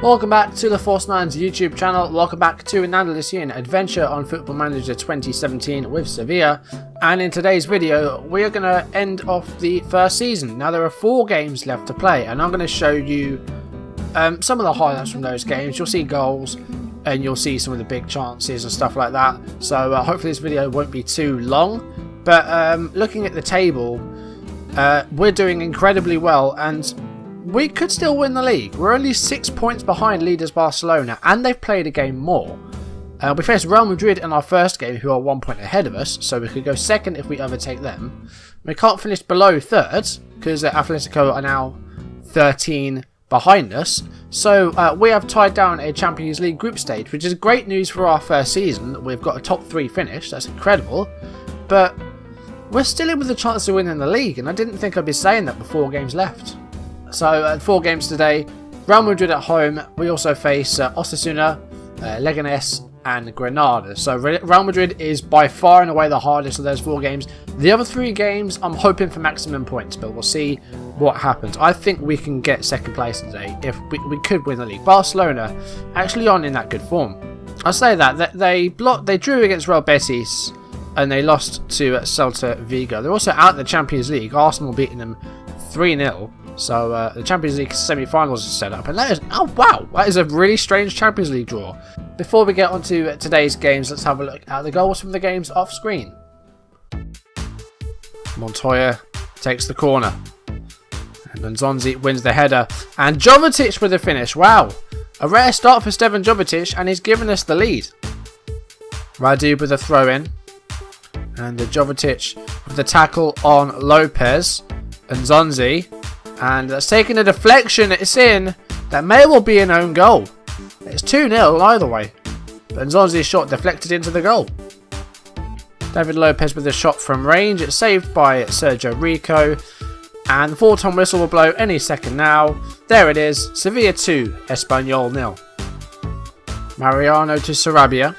Welcome back to the Force 9's YouTube channel. Welcome back to an Andalusian adventure on Football Manager 2017 with Sevilla. And in today's video, we are going to end off the first season. Now there are 4 games left to play, and I'm going to show you some of the highlights from those games. You'll see goals, and you'll see some of the big chances and stuff like that. So hopefully this video won't be too long. But looking at the table, we're doing incredibly well, and we could still win the league. We're only 6 points behind leaders Barcelona, and they've played a game more. We faced Real Madrid in our first game, who are 1 point ahead of us, so we could go second if we overtake them. We can't finish below third, because Atletico are now 13 behind us. So we have tied down a Champions League group stage, which is great news for our first season. We've got a top 3 finish, that's incredible. But we're still in with a chance of winning the league, and I didn't think I'd be saying that with 4 games left. So 4 games today. Real Madrid at home. We also face Osasuna, Leganés and Granada. So Real Madrid is by far and away the hardest of those 4 games. The other 3 games I'm hoping for maximum points, but we'll see what happens. I think we can get second place today if we could win the league. Barcelona actually aren't in that good form. I say that they drew against Real Betis and they lost to Celta Vigo. They're also out of the Champions League. Arsenal beating them 3-0. So the Champions League semi-finals is set up, and that is, oh wow, that is a really strange Champions League draw. Before we get on to today's games, let's have a look at the goals from the games off screen. Montoya takes the corner, and Nzonzi wins the header, and Jovetic with the finish. Wow, a rare start for Stevan Jovetic, and he's given us the lead. Radu with a throw in, and Jovetic with the tackle on Lopez, and Nzonzi. And that's taking a deflection, it's in. That may well be an own goal. It's 2-0 either way. But Nzonzi's shot deflected into the goal. David Lopez with a shot from range. It's saved by Sergio Rico. And the full-time whistle will blow any second now. There it is. Sevilla 2, Espanyol 0. Mariano to Sarabia.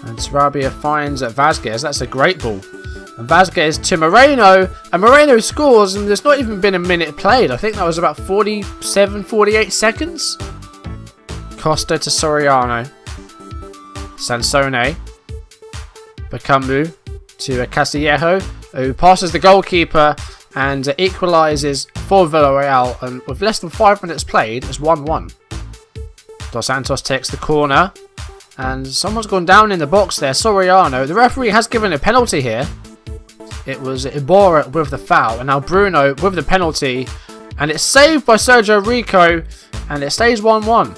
And Sarabia finds Vazquez. That's a great ball. And Vazquez to Moreno, and Moreno scores, and there's not even been a minute played. I think that was about 47, 48 seconds. Costa to Soriano. Sansone. Bakambu to Castillejo, who passes the goalkeeper and equalises for Villarreal. And with less than 5 minutes played, it's 1-1. Dos Santos takes the corner, and someone's gone down in the box there. Soriano. The referee has given a penalty here. It was Iborra with the foul, and now Bruno with the penalty, and it's saved by Sergio Rico, and it stays 1-1.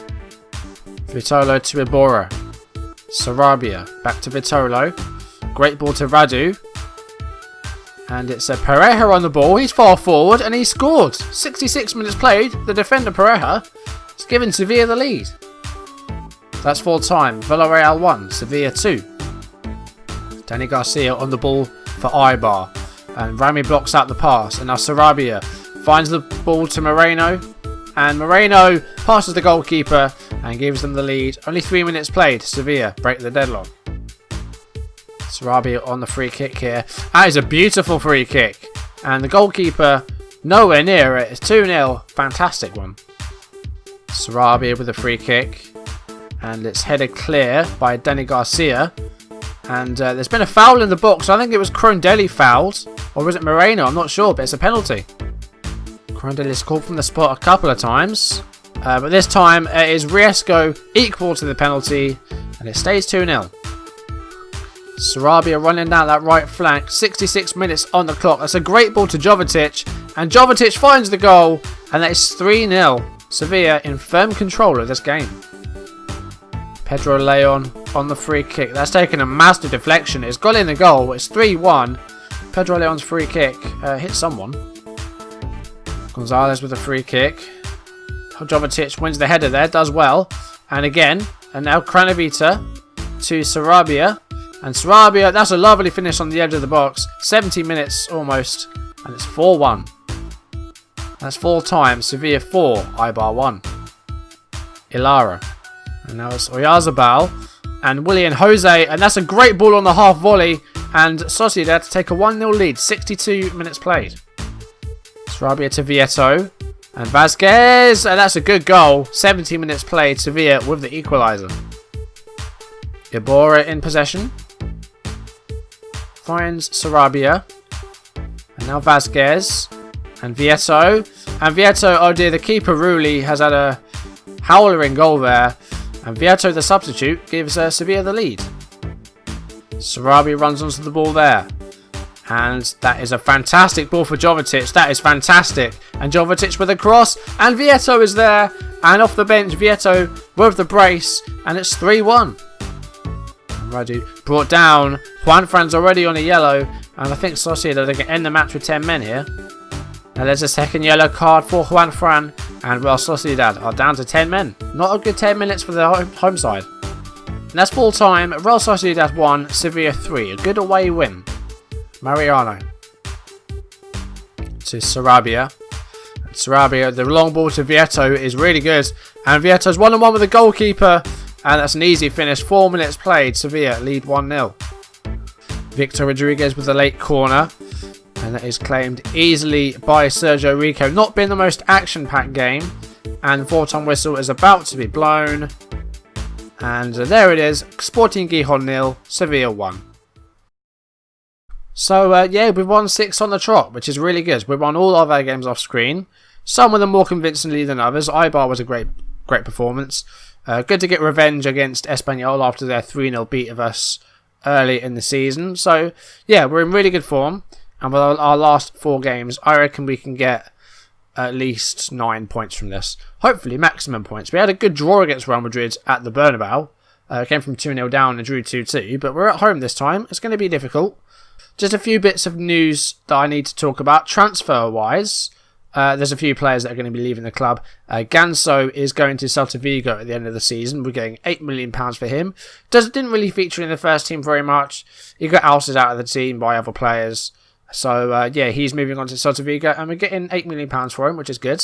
Vitolo to Iborra. Sarabia back to Vitolo. Great ball to Radu. And it's Pareja on the ball. He's far forward, and he scored. 66 minutes played. The defender Pareja has given Sevilla the lead. That's full time. Villarreal 1, Sevilla 2. Danny Garcia on the ball for Ibar, and Rami blocks out the pass, and now Sarabia finds the ball to Moreno, and Moreno passes the goalkeeper and gives them the lead. Only 3 minutes played. Sevilla break the deadlock. Sarabia on the free kick here. That is a beautiful free kick, and the goalkeeper nowhere near it. It's 2-0. Fantastic one. Sarabia with a free kick, and it's headed clear by Danny Garcia. And there's been a foul in the box. I think it was Crondelli fouled. Or was it Moreno? I'm not sure, but it's a penalty. Crondelli's called from the spot a couple of times. But this time it is Riesco equal to the penalty. And it stays 2-0. Sarabia running down that right flank. 66 minutes on the clock. That's a great ball to Jovetic. And Jovetic finds the goal. And that is 3-0. Sevilla in firm control of this game. Pedro Leon on the free kick. That's taken a massive deflection. It's got in the goal. It's 3-1. Pedro Leon's free kick hit someone. Gonzalez with a free kick. Jovetic wins the header there. Does well. And again. And now Cranavita to Sarabia. And Sarabia, that's a lovely finish on the edge of the box. 70 minutes almost. And it's 4-1. That's full time. Sevilla 4. Ibar 1. Ilara. And now it's Oyarzabal and Willian Jose, and that's a great ball on the half volley, and Sociedad to take a 1-0 lead, 62 minutes played. Sarabia to Vieto, And Vasquez, and that's a good goal. 17 minutes played, Sevilla with the equaliser. Iborra in possession. Finds Sarabia. And now Vasquez. And Vieto. And Vieto, oh dear, the keeper Rulli has had a howler in goal there. And Vieto, the substitute, gives Sevilla the lead. Sarabia runs onto the ball there. And that is a fantastic ball for Jovetic. That is fantastic. And Jovetic with a cross. And Vieto is there. And off the bench, Vieto with the brace. And it's 3-1. Radu brought down. Juanfran's already on a yellow. And I think Sociedad are going to end the match with 10 men here. Now there's a second yellow card for Juanfran. And Real Sociedad are down to 10 men. Not a good 10 minutes for the home side. And that's full time. Real Sociedad 1, Sevilla 3. A good away win. Mariano to Sarabia. Sarabia, the long ball to Vieto is really good. And Vieto's 1-on-1 with the goalkeeper. And that's an easy finish. 4 minutes played. Sevilla lead 1-0. Victor Rodriguez with the late corner. And that is claimed easily by Sergio Rico. Not been the most action-packed game. And the 4-time whistle is about to be blown. And there it is. Sporting Gijón 0, Sevilla 1. So, yeah, we've won 6 on the trot, which is really good. We've won all of our games off screen. Some of them more convincingly than others. Eibar was a great performance. Good to get revenge against Espanyol after their 3-0 beat of us early in the season. So, yeah, we're in really good form. And with our last 4 games, I reckon we can get at least 9 points from this. Hopefully, maximum points. We had a good draw against Real Madrid at the Bernabeu. Came from 2-0 down and drew 2-2. But we're at home this time. It's going to be difficult. Just a few bits of news that I need to talk about. Transfer-wise, there's a few players that are going to be leaving the club. Ganso is going to Celta Vigo at the end of the season. We're getting £8 million for him. Didn't really feature in the first team very much. He got ousted out of the team by other players. So, yeah, he's moving on to Celta Vigo. And we're getting £8 million for him, which is good.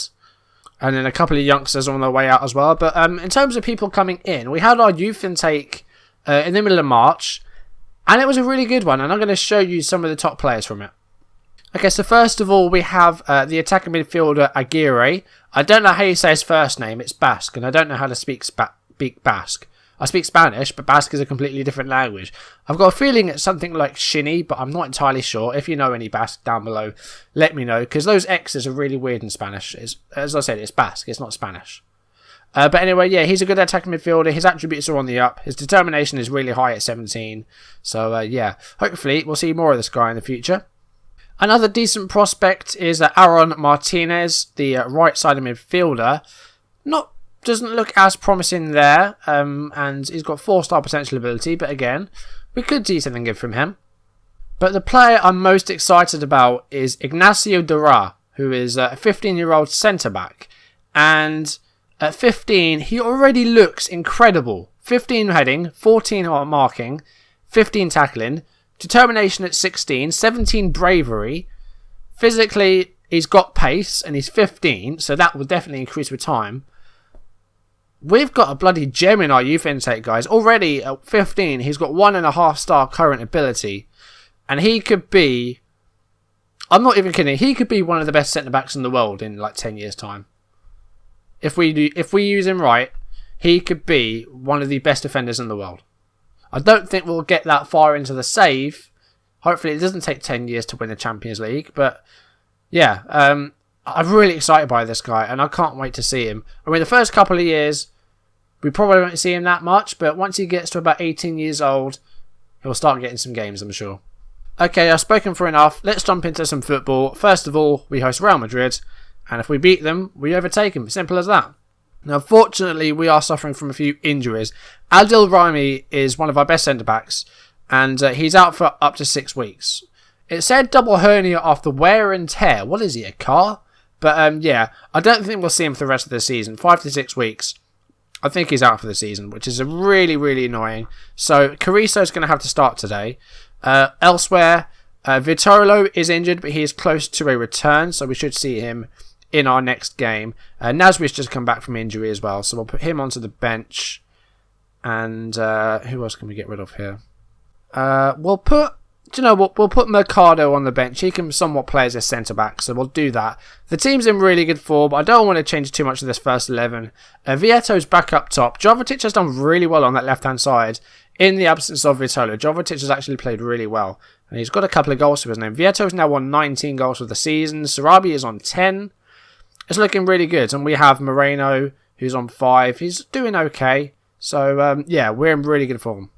And then a couple of youngsters on their way out as well. But in terms of people coming in, we had our youth intake in the middle of March. And it was a really good one, and I'm going to show you some of the top players from it. Okay, so first of all, we have the attacking midfielder Aguirre. I don't know how you say his first name, it's Basque, and I don't know how to speak Basque. I speak Spanish, but Basque is a completely different language. I've got a feeling it's something like Shinny, but I'm not entirely sure. If you know any Basque down below, let me know, because those X's are really weird in Spanish. As I said, it's Basque, it's not Spanish. But anyway, yeah, he's a good attacking midfielder. His attributes are on the up. His determination is really high at 17. So, yeah, hopefully we'll see more of this guy in the future. Another decent prospect is Aaron Martinez, the right-sided midfielder. Doesn't look as promising there, and he's got 4-star potential ability. But again, we could see something good from him. But the player I'm most excited about is Ignacio Dura, who is a 15-year-old centre-back. And at 15, he already looks incredible. 15 heading, 14 marking, 15 tackling, determination at 16, 17 bravery. Physically, he's got pace and he's 15, so that will definitely increase with time. We've got a bloody gem in our youth intake, guys. Already at 15, he's got 1.5-star current ability. And he could be, I'm not even kidding, he could be one of the best centre-backs in the world in like 10 years' time. If we use him right, he could be one of the best defenders in the world. I don't think we'll get that far into the save. Hopefully it doesn't take 10 years to win the Champions League. But yeah, I'm really excited by this guy and I can't wait to see him. I mean, the first couple of years, we probably won't see him that much. But once he gets to about 18 years old, he'll start getting some games, I'm sure. Okay, I've spoken for enough. Let's jump into some football. First of all, we host Real Madrid. And if we beat them, we overtake them. Simple as that. Now, fortunately, we are suffering from a few injuries. Adil Rami is one of our best centre-backs, and he's out for up to 6 weeks. It said double hernia after wear and tear. What is he, a car? But, yeah, I don't think we'll see him for the rest of the season. 5 to 6 weeks. I think he's out for the season, which is really, really annoying. So, Carrizo's going to have to start today. Elsewhere, Vitolo is injured, but he is close to a return, so we should see him in our next game. Nasri's just come back from injury as well, so we'll put him onto the bench. And who else can we get rid of here? We'll put Do you know what? We'll put Mercado on the bench. He can somewhat play as a centre-back, so we'll do that. The team's in really good form, but I don't want to change too much of this first 11. Vietto's back up top. Jovetic has done really well on that left-hand side. In the absence of Vitolo, Jovetic has actually played really well. And he's got a couple of goals to his name. Vietto's now on 19 goals for the season. Sarabi is on 10. It's looking really good. And we have Moreno, who's on 5. He's doing okay. So, yeah, we're in really good form.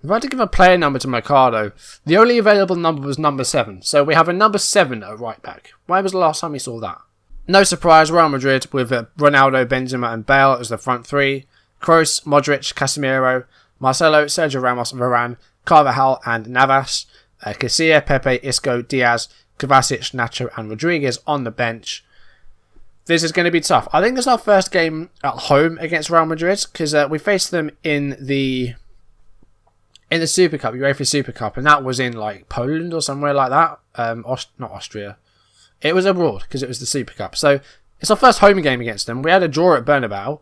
If I had to give a player number to Mercado, the only available number was number 7. So we have a number 7 at right back. When was the last time we saw that? No surprise, Real Madrid with Ronaldo, Benzema and Bale as the front 3. Kroos, Modric, Casemiro, Marcelo, Sergio Ramos, Varane, Carvajal and Navas. Casilla, Pepe, Isco, Diaz, Kovacic, Nacho and Rodriguez on the bench. This is going to be tough. I think this is our first game at home against Real Madrid because we faced them in the Super Cup, UEFA Super Cup, and that was in like Poland or somewhere like that. Not Austria. It was abroad because it was the Super Cup. So it's our first home game against them. We had a draw at Bernabeu.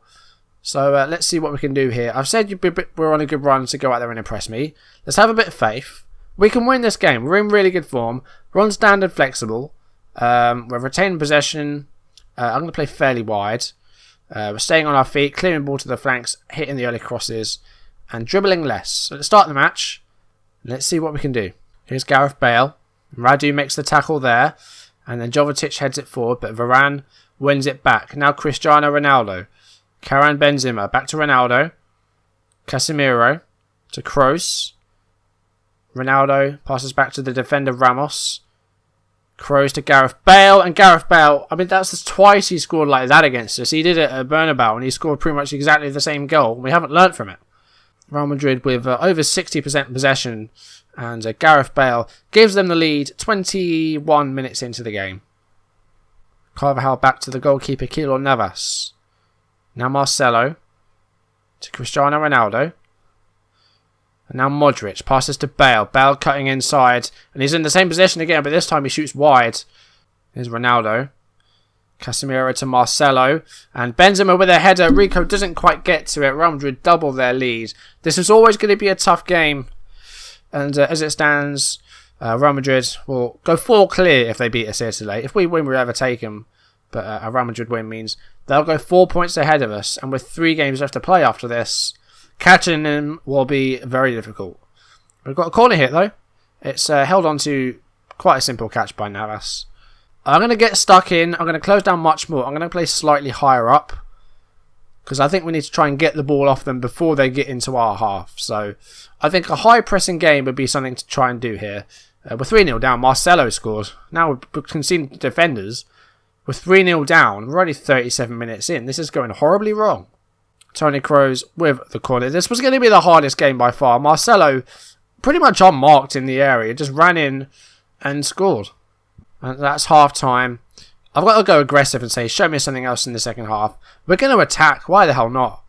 So let's see what we can do here. I've said we're on a good run to go out there and impress me. Let's have a bit of faith. We can win this game. We're in really good form. We're on standard flexible. We're retaining possession. I'm going to play fairly wide. We're staying on our feet, clearing ball to the flanks, hitting the early crosses, and dribbling less. So let's start the match. Let's see what we can do. Here's Gareth Bale. Radu makes the tackle there. And then Jovetic heads it forward, but Varane wins it back. Now Cristiano Ronaldo. Karim Benzema. Back to Ronaldo. Casemiro to Kroos. Ronaldo passes back to the defender Ramos. Kroos to Gareth Bale. And Gareth Bale, I mean, that's twice he scored like that against us. He did it at Bernabeu and he scored pretty much exactly the same goal. We haven't learnt from it. Real Madrid with over 60% possession. And Gareth Bale gives them the lead 21 minutes into the game. Carvajal back to the goalkeeper Keylor Navas. Now Marcelo to Cristiano Ronaldo. And now Modric passes to Bale. Bale cutting inside. And he's in the same position again, but this time he shoots wide. Here's Ronaldo. Casemiro to Marcelo. And Benzema with a header. Rico doesn't quite get to it. Real Madrid double their lead. This is always going to be a tough game. And as it stands, Real Madrid will go 4 clear if they beat us here today. If we win, we'll overtake them. But a Real Madrid win means they'll go 4 points ahead of us. And with 3 games left to play after this, catching them will be very difficult. We've got a corner hit though. It's held on to quite a simple catch by Navas. I'm going to get stuck in. I'm going to close down much more. I'm going to play slightly higher up. Because I think we need to try and get the ball off them before they get into our half. So I think a high pressing game would be something to try and do here. We're 3-0 down. Marcelo scored. Now we're conceding defenders. We're 3-0 down. We're only 37 minutes in. This is going horribly wrong. Toni Kroos with the corner. This was going to be the hardest game by far. Marcelo pretty much unmarked in the area. Just ran in and scored. And that's half time. I've got to go aggressive and say, show me something else in the second half. We're going to attack. Why the hell not?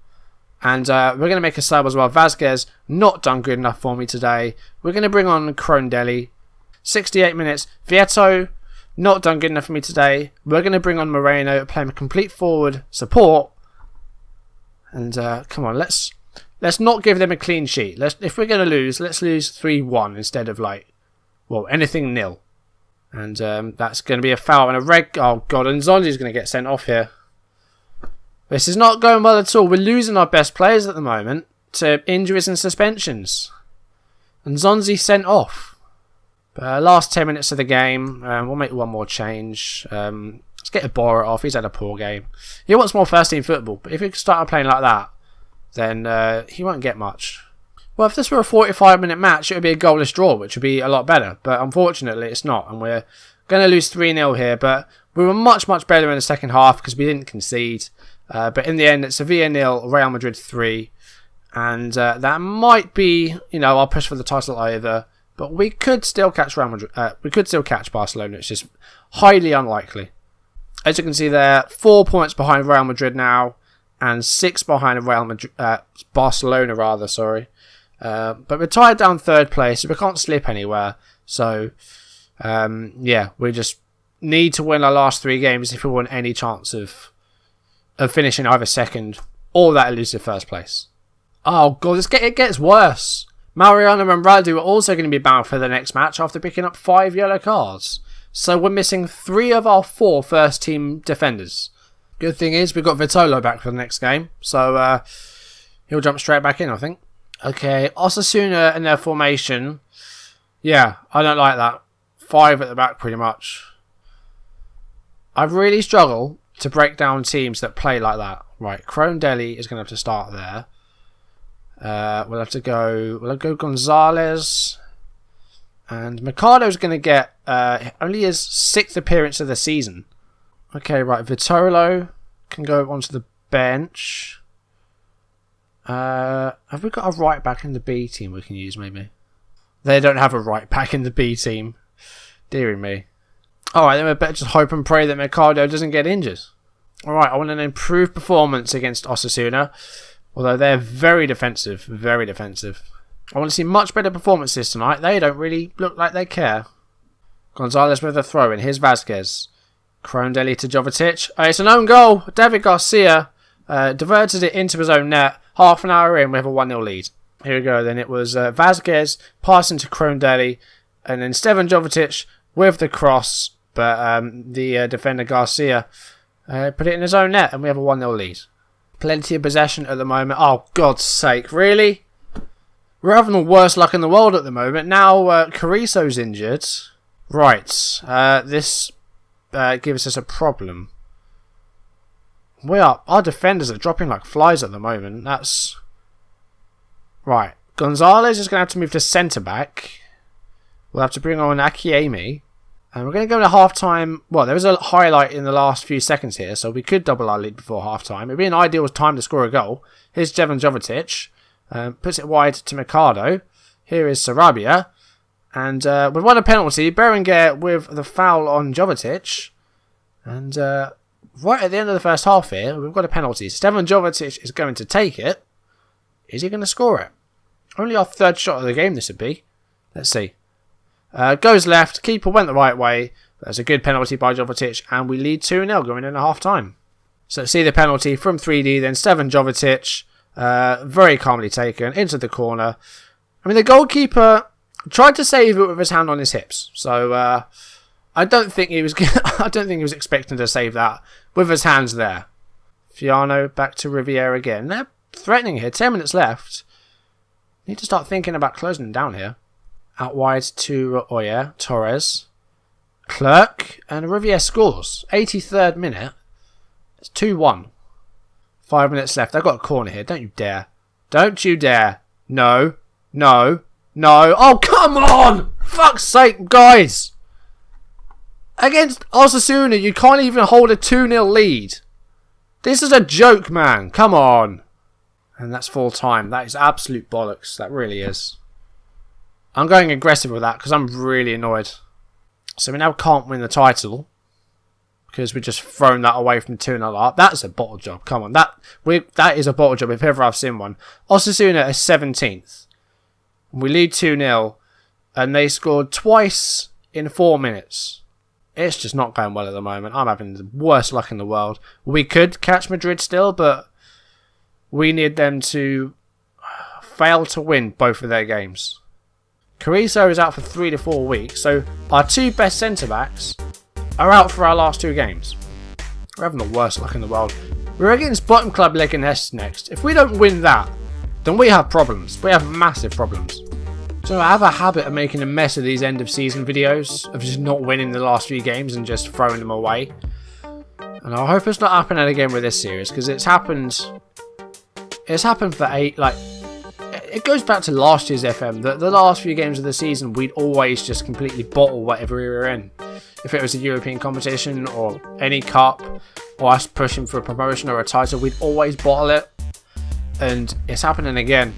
And we're going to make a sub as well. Vasquez, not done good enough for me today. We're going to bring on Krondelli. 68 minutes. Vietto, not done good enough for me today. We're going to bring on Moreno, play him a complete forward support. And come on, let's not give them a clean sheet. If we're going to lose, let's lose 3-1 instead of anything nil. And that's going to be a foul and a red. Oh god, and Zonzi's going to get sent off here. This is not going well at all. We're losing our best players at the moment to injuries and suspensions. And Zonzi sent off. But last 10 minutes of the game, we'll make one more change. Let's get Iborra off. He's had a poor game. He wants more first team football, but if he started playing like that, then he won't get much. Well, if this were a 45-minute match, it would be a goalless draw, which would be a lot better. But unfortunately, it's not. And we're going to lose 3-0 here. But we were much, much better in the second half because we didn't concede. But in the end, it's Sevilla 0, Real Madrid 3. And that might be, our push for the title over. But we could still catch Real Madrid. We could still catch Barcelona. It's just highly unlikely. As you can see there, 4 points behind Real Madrid now. And 6 behind Barcelona, rather, sorry. But we're tied down 3rd place, so we can't slip anywhere. So, we just need to win our last 3 games if we want any chance of finishing either 2nd or that elusive 1st place. Oh god, it gets worse. Mariano and Radu are also going to be banned for the next match after picking up 5 yellow cards. So we're missing 3 of our 4 first team defenders. Good thing is we've got Vitolo back for the next game. So he'll jump straight back in, I think. Okay, Osasuna in their formation. Yeah, I don't like that. 5 at the back pretty much. I really struggle to break down teams that play like that. Right, Chrome Delhi is going to have to start there. We'll go Gonzalez. And Mercado's going to get only his 6th appearance of the season. Okay, right, Vitolo can go onto the bench. Have we got a right back in the B team we can use, maybe? They don't have a right back in the B team. Dearie me. Alright, then we better just hope and pray that Mercado doesn't get injured. Alright, I want an improved performance against Osasuna. Although they're very defensive. Very defensive. I want to see much better performances tonight. They don't really look like they care. Gonzalez with a throw in. Here's Vasquez. Crondelli to Jovetic. It's an own goal. David Garcia diverted it into his own net. Half an hour in, we have a 1-0 lead. Here we go. Then it was Vasquez passing to Crondelli. And then Stevan Jovetic with the cross. But the defender Garcia put it in his own net. And we have a 1-0 lead. Plenty of possession at the moment. Oh, God's sake. Really? We're having the worst luck in the world at the moment. Now Carrizo's injured. Right. This gives us a problem. Our defenders are dropping like flies at the moment. That's... Right. Gonzalez is going to have to move to centre-back. We'll have to bring on Akiemi. And we're going to go into half-time. Well, there was a highlight in the last few seconds here, so we could double our lead before half-time. It would be an ideal time to score a goal. Here's Stevan Jovetic. Puts it wide to Mercado. Here is Sarabia. And we've won a penalty. Berenguer with the foul on Jovetic. And right at the end of the first half here, we've got a penalty. Stevan Jovetic is going to take it. Is he going to score it? Only our 3rd shot of the game this would be. Let's see. Goes left. Keeper went the right way. That's a good penalty by Jovetic. And we lead 2-0 going into half-time. So see the penalty from 3D. Then Stevan Jovetic. Very calmly taken. Into the corner. I mean, the goalkeeper tried to save it with his hand on his hips. So I don't think he was expecting to save that with his hands there. Fiano back to Riviere again. They're threatening here. 10 minutes left. Need to start thinking about closing them down here. Out wide to Oyer, Torres, Clerc, and Riviere scores. 83rd minute. It's 2-1. 5 minutes left. They've got a corner here. Don't you dare. Don't you dare. No. No. No. Oh, come on! Fuck's sake, guys! Against Osasuna, you can't even hold a 2-0 lead. This is a joke, man. Come on. And that's full time. That is absolute bollocks. That really is. I'm going aggressive with that because I'm really annoyed. So we now can't win the title because we just thrown that away from 2-0 up. That's a bottle job. Come on. That is a bottle job if ever I've seen one. Osasuna is 17th. We lead 2-0 and they scored twice in 4 minutes. It's just not going well at the moment. I'm having the worst luck in the world. We could catch Madrid still, but we need them to fail to win both of their games. Carrizo is out for 3 to 4 weeks, so our 2 best centre-backs are out for our last 2 games. We're having the worst luck in the world. We're against bottom club Leganés next. If we don't win that, then we have problems. We have massive problems. So I have a habit of making a mess of these end of season videos, of just not winning the last few games and just throwing them away. And I hope it's not happening again with this series, because it's happened for 8, like, it goes back to last year's FM. The last few games of the season, we'd always just completely bottle whatever we were in. If it was a European competition or any cup or us pushing for a promotion or a title, we'd always bottle it. And it's happening again.